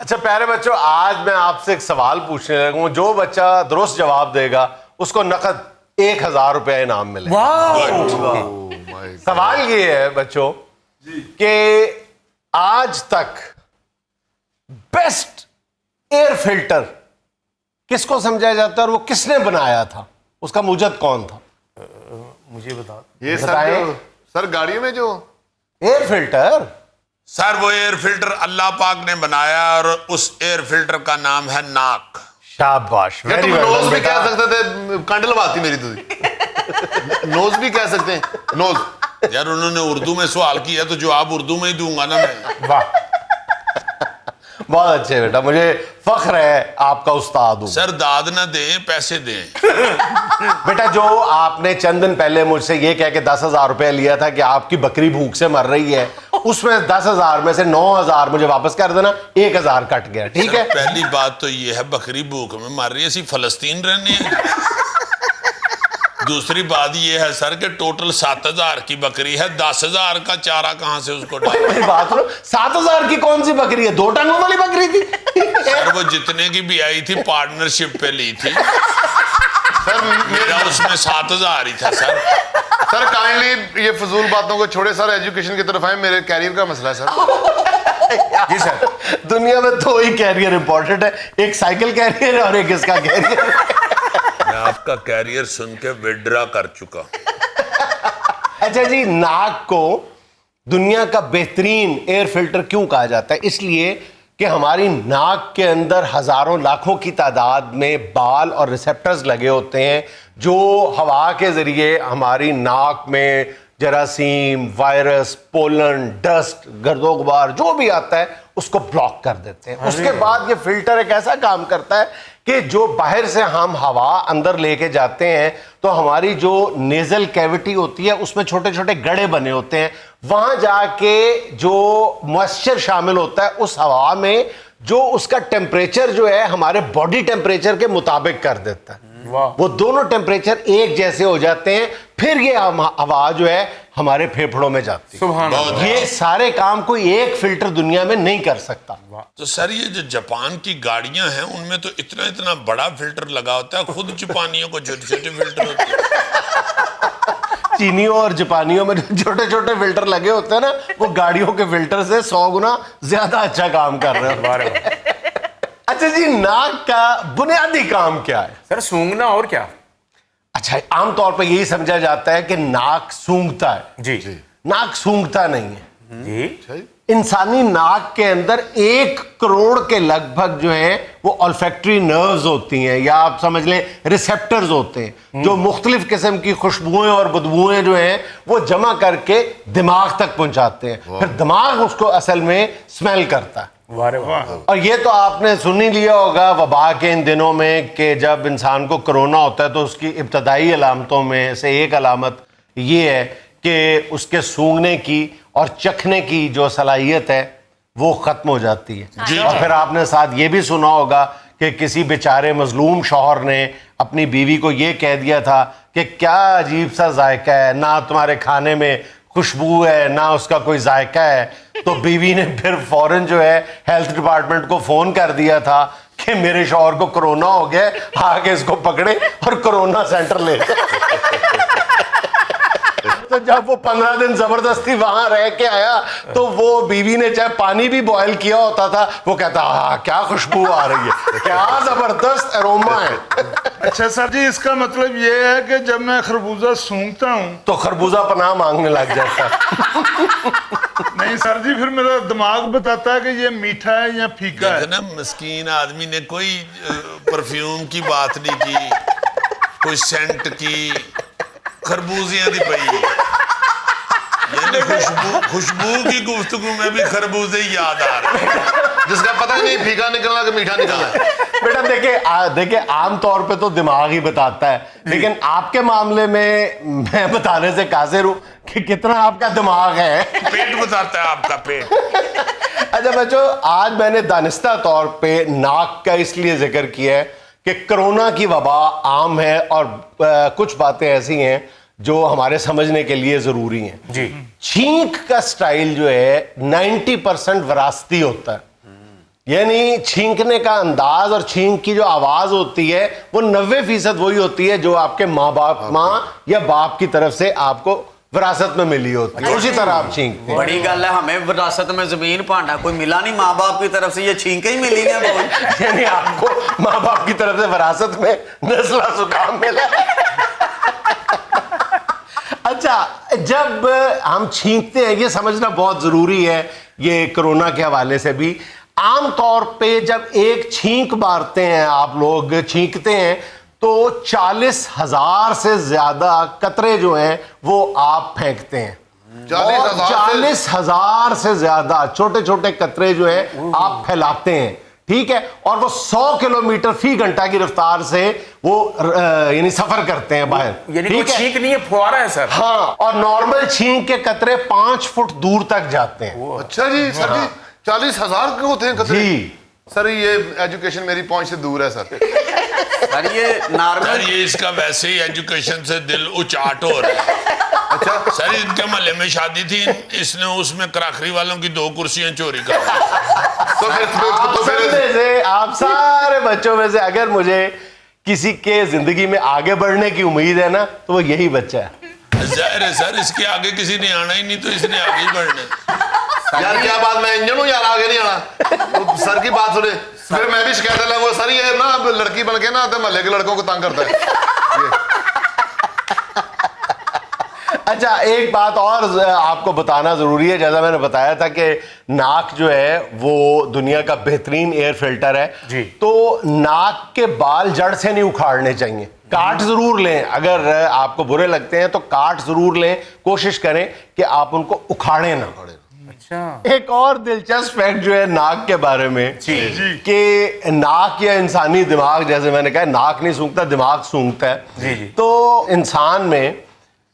اچھا پیارے بچوں، آج میں آپ سے ایک سوال پوچھنے لگا ہوں. جو بچہ درست جواب دے گا اس کو نقد 1000 روپے انعام ملے. سوال یہ ہے بچوں کہ آج تک بیسٹ ایئر فلٹر کس کو سمجھا جاتا ہے اور وہ کس نے بنایا تھا؟ اس کا موجد کون تھا؟ مجھے بتا. یہ سر گاڑیوں میں جو ایئر فلٹر، سر وہ ایئر فلٹر اللہ پاک نے بنایا اور اس ایئر فلٹر کا نام ہے ناک. شاباش. تم نوز بھی کہہ سکتے تھے، کنڈ لواتی میری تو نوز بھی کہہ سکتے ہیں. نوز یار انہوں نے اردو میں سوال کیا تو جواب اردو میں ہی دوں گا نا میں. واہ بہت اچھے بیٹا، مجھے فخر ہے آپ کا استاد ہوں. سر داد نہ دیں، پیسے دیں. بیٹا جو آپ نے چند دن پہلے مجھ سے یہ کہہ کے 10,000 روپے لیا تھا کہ آپ کی بکری بھوک سے مر رہی ہے، اس میں 10,000 میں سے 9,000 مجھے واپس کر دینا، 1,000 کٹ گیا. ٹھیک ہے. پہلی بات تو یہ ہے بکری بھوک میں مر رہی ہے، اسی فلسطین رہنے ہیں. دوسری بات یہ ہے سر کہ ٹوٹل 7,000 کی بکری ہے، 10,000 کا چارہ کہاں سے اس کو ڈالیں؟ میری بات سنو، 7,000 کی کون سی بکری ہے؟ 2 ٹانگوں والی بکری تھی. سر وہ جتنے کی بھی آئی تھی پارٹنرشپ پہ لی تھی. سر میرا اس میں 7,000 ہی تھا. سر کائنڈلی یہ فضول باتوں کو چھوڑے سر، ایجوکیشن کی طرف آئیں. میرے کیریئر کا مسئلہ ہے سر. جی سر. دنیا میں 2 ہی کیریئر امپورٹنٹ ہے، ایک سائیکل کیریئر اور ایک اس کا کیریئر. میں آپ کا کیریئر سن کے وڈرا کر چکا. اچھا جی، ناک کو دنیا کا بہترین ایئر فلٹر کیوں کہا جاتا ہے؟ اس لیے کہ ہماری ناک کے اندر ہزاروں لاکھوں کی تعداد میں بال اور ریسیپٹرز لگے ہوتے ہیں جو ہوا کے ذریعے ہماری ناک میں جراثیم، وائرس، پولن، ڈسٹ، گرد و غبار جو بھی آتا ہے اس کو بلاک کر دیتے ہیں. اس کے بعد یہ فلٹر ایک ایسا کام کرتا ہے کہ جو باہر سے ہم ہوا اندر لے کے جاتے ہیں تو ہماری جو نیزل کیوٹی ہوتی ہے اس میں چھوٹے چھوٹے گڑھے بنے ہوتے ہیں، وہاں جا کے جو موئسچر شامل ہوتا ہے اس ہوا میں، جو اس کا ٹیمپریچر جو ہے ہمارے باڈی ٹیمپریچر کے مطابق کر دیتا ہے. وہ دونوں ٹیمپریچر ایک جیسے ہو جاتے ہیں، پھر یہ ہوا جو ہے ہمارے پھیپھڑوں میں جاتی ہے. سبحان اللہ. یہ سارے کام کوئی ایک فلٹر دنیا میں نہیں کر سکتا. تو سر یہ جو جاپان کی گاڑیاں ہیں ان میں تو اتنا بڑا فلٹر لگا ہوتا ہے، خود جاپانیوں کو چھوٹے چھوٹے فلٹر ہوتے ہیں. چینیوں اور جاپانیوں میں جو چھوٹے چھوٹے فلٹر لگے ہوتے ہیں نا، وہ گاڑیوں کے فلٹر سے 100 گنا زیادہ اچھا کام کر رہے ہیں. اچھا جی، ناک کا بنیادی کام کیا ہے؟ سر سونگنا اور کیا؟ اچھا عام طور پہ یہی سمجھا جاتا ہے کہ ناک سونگتا ہے. جی ناک سونگتا نہیں ہے. جی. انسانی ناک کے اندر 1 کروڑ کے لگ بھگ جو ہیں وہ olfactory nerves ہوتی ہیں، یا آپ سمجھ لیں ریسیپٹرز ہوتے ہیں جو مختلف قسم کی خوشبوئیں اور بدبوئیں جو ہیں وہ جمع کر کے دماغ تک پہنچاتے ہیں. پھر دماغ اس کو اصل میں اسمیل کرتا ہے. اور یہ تو آپ نے سن ہی لیا ہوگا وبا کے ان دنوں میں کہ جب انسان کو کرونا ہوتا ہے تو اس کی ابتدائی علامتوں میں سے ایک علامت یہ ہے کہ اس کے سونگنے کی اور چکھنے کی جو صلاحیت ہے وہ ختم ہو جاتی ہے. اور پھر آپ نے ساتھ یہ بھی سنا ہوگا کہ کسی بیچارے مظلوم شوہر نے اپنی بیوی کو یہ کہہ دیا تھا کہ کیا عجیب سا ذائقہ ہے، نہ تمہارے کھانے میں خوشبو ہے نہ اس کا کوئی ذائقہ ہے. تو بیوی نے پھر فوراً جو ہے ہیلتھ ڈپارٹمنٹ کو فون کر دیا تھا کہ میرے شوہر کو کرونا ہو گیا، آگے اس کو پکڑے اور کرونا سینٹر لے. تو جب وہ 15 دن زبردستی وہاں رہ کے آیا تو وہ بیوی نے چاہے پانی بھی بوائل کیا ہوتا تھا وہ کہتا ہاں کیا خوشبو آ رہی ہے، کیا زبردست اروما ہے. اچھا سر جی، اس کا مطلب یہ ہے کہ جب میں خربوزہ سونگتا ہوں تو خربوزہ پناہ مانگنے لگ جاتا ہے. نہیں سر جی، پھر میرا دماغ بتاتا ہے کہ یہ میٹھا ہے یا پھیکا ہے. نا مسکین آدمی نے کوئی پرفیوم کی بات نہیں کی، کوئی سینٹ کی، خربوزیاں دی پئی. یعنی خوشبو کی گفتگو میں بھی خربوزے یاد آ رہے ہیں جس کا پتہ نہیں پھیکا نکلنا کہ میٹھا نکلنا ہے. بیٹا دیکھیں عام طور پہ تو دماغ ہی بتاتا ہے، لیکن آپ کے معاملے میں میں بتانے سے قاصر ہوں کہ کتنا آپ کا دماغ ہے. پیٹ بتاتا ہے آپ کا پیٹ. اچھا بچوں، آج میں نے دانستہ طور پہ ناک کا اس لیے ذکر کیا ہے کہ کرونا کی وبا عام ہے اور کچھ باتیں ایسی ہیں جو ہمارے سمجھنے کے لیے ضروری ہیں. جی. چھینک کا سٹائل جو ہے 90% وراثتی ہوتا ہے. یعنی چھینکنے کا انداز اور چھینک کی جو آواز ہوتی ہے وہ 90% وہی ہوتی ہے جو آپ کے ماں یا باپ کی طرف سے آپ کو وراثت میں ملی ہوتی ہے، اسی طرح آپ چھینکتے ہیں. بڑی گل ہے، ہمیں وراثت میں زمین پانڈا کوئی ملا نہیں، ماں باپ کی طرف سے یہ چھینکیں ہی ملی ہیں بہت. یعنی آپ کو ماں باپ کی طرف سے وراثت میں نزلہ زکام ملا. اچھا، جب ہم چھینکتے ہیں یہ سمجھنا بہت ضروری ہے، یہ کرونا کے حوالے سے بھی. عام طور پہ جب ایک چھینک مارتے ہیں، آپ لوگ چھینکتے ہیں تو 40,000 سے زیادہ قطرے جو ہیں وہ آپ پھینکتے ہیں. 40,000 سے زیادہ چھوٹے چھوٹے قطرے جو ہیں آپ پھیلاتے ہیں، ٹھیک ہے، اور وہ 100 کلومیٹر فی گھنٹہ کی رفتار سے وہ یعنی سفر کرتے ہیں باہر. یعنی کوئی چھینک نہیں ہے، فوارہ ہے سر. ہاں، اور نارمل چھینک کے قطرے 5 فٹ دور تک جاتے ہیں. اچھا جی سر جی 40,000 کے ہوتے ہیں قطرے؟ جی سر یہ ایجوکیشن میری پہنچ سے دور ہے سر. سر یہ نارمل، یہ اس کا ویسے ہی ایجوکیشن سے دل اچاٹ ہو رہا ہے. اچھا سر ان کے محلے میں شادی تھی، اس نے اس میں کراکری والوں کی 2 کرسیاں چوری کر دی. تو آپ پھر سب میں سے، آپ سارے بچوں میں سے اگر مجھے کسی کے زندگی میں آگے بڑھنے کی امید ہے نا تو وہ یہی بچہ ہے. ظاہر ہے سر اس کے آگے کسی نے آنا ہی نہیں تو اس نے آگے ہی بڑھنا. یار کیا بات، میں انجن ہوں یار، آگے نہیں آنا. سر کی بات سنے، پھر میں بھی شکایت لگوں سر یہ نا لڑکی بن کے نا تو محلے کے لڑکوں کو تنگ کرتا ہے. اچھا، ایک بات اور آپ کو بتانا ضروری ہے. جیسا میں نے بتایا تھا کہ ناک جو ہے وہ دنیا کا بہترین ایئر فلٹر ہے. جی. تو ناک کے بال جڑ سے نہیں اکھاڑنے چاہیے. کاٹ ضرور لیں، اگر آپ کو برے لگتے ہیں تو کاٹ ضرور لیں، کوشش کریں کہ آپ ان کو اکھاڑیں نہ. اچھا ایک اور دلچسپ فیکٹ جو ہے ناک کے بارے میں جی کہ ناک یا انسانی دماغ، جیسے میں نے کہا ناک نہیں سونگتا دماغ سونگتا ہے. جی جی. تو انسان میں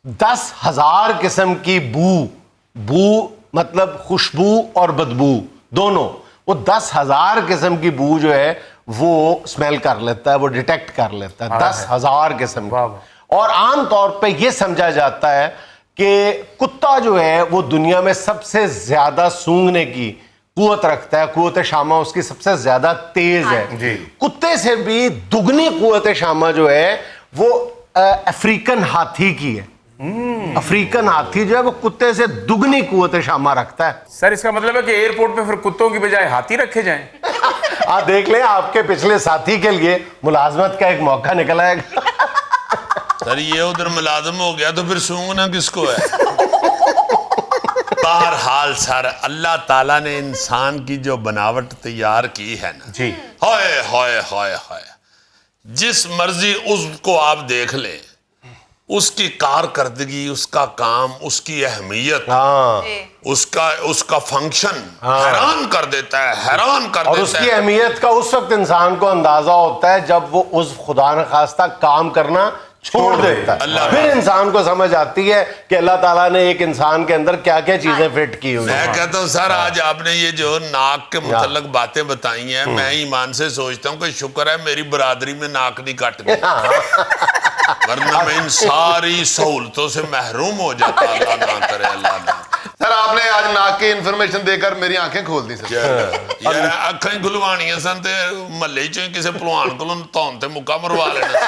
10,000 قسم کی بو مطلب خوشبو اور بدبو دونوں، وہ 10,000 قسم کی بو جو ہے وہ اسمیل کر لیتا ہے، وہ ڈیٹیکٹ کر لیتا ہے. 10,000 قسم کی. اور عام طور پہ یہ سمجھا جاتا ہے کہ کتا جو ہے وہ دنیا میں سب سے زیادہ سونگنے کی قوت رکھتا ہے، قوت شامہ اس کی سب سے زیادہ تیز ہے. جی. کتے سے بھی دگنی قوت شامہ جو ہے وہ افریقن ہاتھی کی ہے. افریقن ہاتھی جو ہے وہ کتے سے دگنی قوت شامہ رکھتا ہے. سر اس کا مطلب ہے کہ ایئرپورٹ پہ پھر کتوں کی بجائے ہاتھی رکھے جائیں. آپ دیکھ لیں آپ کے پچھلے ساتھی کے لیے ملازمت کا ایک موقع نکل آئے گا. سر یہ ادھر ملازم ہو گیا تو پھر سونگنا کس کو ہے. بہرحال سر اللہ تعالیٰ نے انسان کی جو بناوٹ تیار کی ہے نا، جی ہائے ہائے ہائے ہائے، جس مرضی عضو کو آپ دیکھ لیں اس کی کارکردگی، اس کا کام، اس کی اہمیت، ہاں، اس کا فنکشن حیران کر دیتا ہے، حیران کر اور دیتا اس کی ہے. اہمیت کا اس وقت انسان کو اندازہ ہوتا ہے جب وہ عضو خدا نخواستہ کام کرنا چھوڑ دیتا ہے. پھر انسان کو سمجھ آتی ہے کہ اللہ تعالیٰ نے ایک انسان کے اندر کیا کیا چیزیں فٹ کی ہوئی. میں کہتا ہوں سر آج آپ نے یہ جو ناک کے متعلق باتیں بتائی ہیں، میں ایمان سے سوچتا ہوں کہ شکر ہے میری برادری میں ناک نہیں کٹ گئی، ورنہ میں ان ساری سہولتوں سے محروم ہو جاتا. اللہ نہ کرے، اللہ نہ. سر آپ نے آج ناک کی انفارمیشن دے کر میری آنکھیں کھول دی سر. یار اکھاں کھلوانیاں سن تے محلے چوں کسے پلوان کولوں تون تے مکہ مروا لینا.